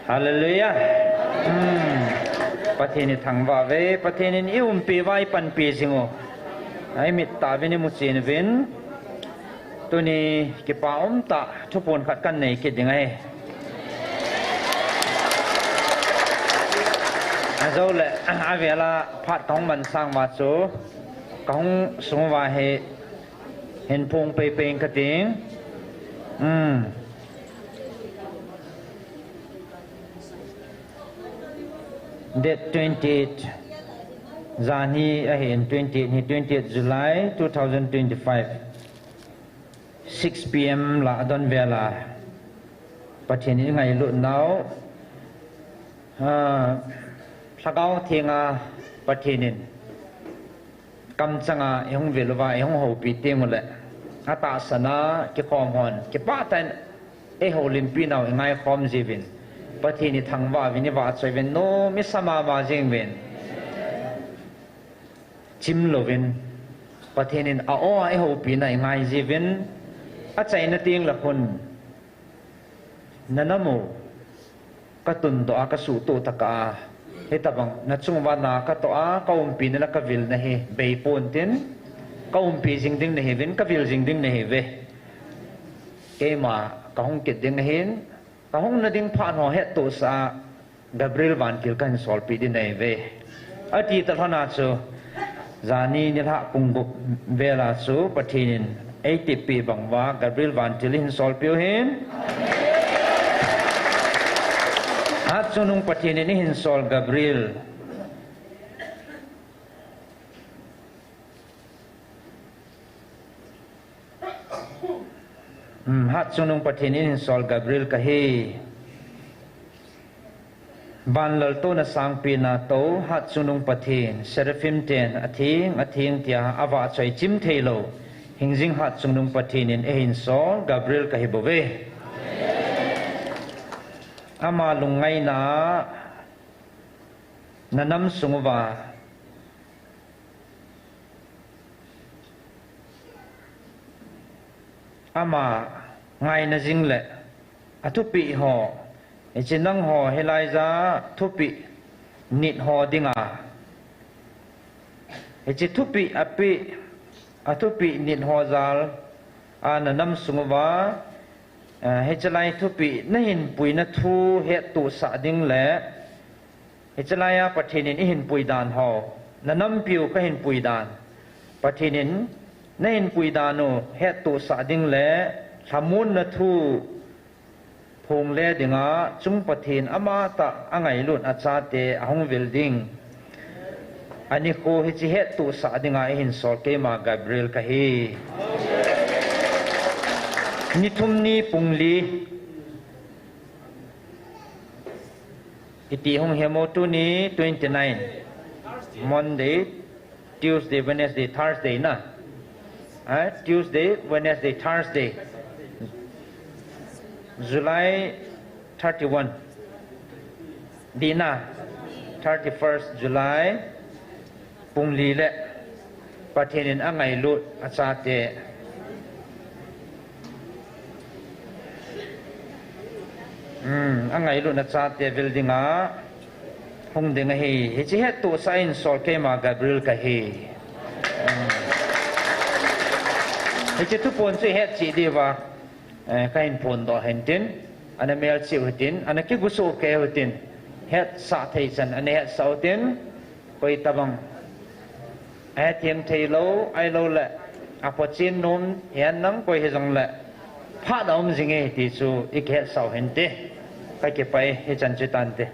Hallelujah. Pathin thang va ve pathin in pi vai pan pi singo. Ai mit ta vini mu chin vin. Tuni ki pa ta thupon khat kan nei ki dingai. Azau le avela phat tong man sang ma chu kong sung wa he hen pong pe peng ka ting. Date 28 Zani ahin 20th July 2025 6 p.m. la don vela pathin ngai lu nau sagau thinga pathinin kam changa yong velwa yong ho pi temule ata sana ki khom hon ki patan e ho lim pi nau ngai khom jivin pathini thangwa vini wa choiven no mi sama ma jingven chim lovin pathinin a o ai ho pi nai ngai jivin a chaina ting la khun nanamo katun do aka su to taka hetabang na chungwa na ka to a kaumpi na ka vil na he be pon tin kaumpi jing ding na he vin ka vil jing ding na he ve kema ka hong kit ding hin ka hong na ding phan ho he to sa Gabriel van kil kan sol pi din nei ve ati ta thana chu zani ni tha pungbuk vela chu pathinin 80 pi bangwa Gabriel van tilin sol pi hin at sunung pathinin hin sol Gabriel hat sunung pathinin hin sol Gabriel kahi ban lal to na sang pi na to hat sunung pathin seraphim ten athing tia awa choi chim thelo hingjing hat sunung pathinin hin sol Gabriel kahi bove ama lungai na nanam sungwa ama ngai na jingle atupi ho echinang ho helaiza thupi nit ho dinga echi thupi api atupi nit ho zal ananam sungwa hechalai thupi nahin pui na thu he tu sa ding le hechalaya pathinin hin pui dan ho nanam piu ka hin pui dan pathinin nahin pui danu he tu sa ding le thamun na thu phung le dinga chung pathin ama ta angai lut acha te ahong building ani ko hichi he tu sa dinga hin sol ke ma Gabriel ka hi Nitumni pungli iti hong hemotu ni 29 Monday, Tuesday, Wednesday, Thursday na Tuesday, Wednesday, Thursday July 31 Dina 31st July pungli le pathinin angai lut achate angai lu na cha te building a hong ding hi chi het tu sain sol ke ma Gabriel ka hi chi tu pon chi het chi diwa kain pon do hentin ana mel chi hutin ana ki gusu ke hutin het sa thei chan ana het sautin koi tabang a thiam thei lo ai lo la apo chin nom hian nang koi he jong la pha dom jinge ti chu ik het sau hente kai ke pai he chan chi tan te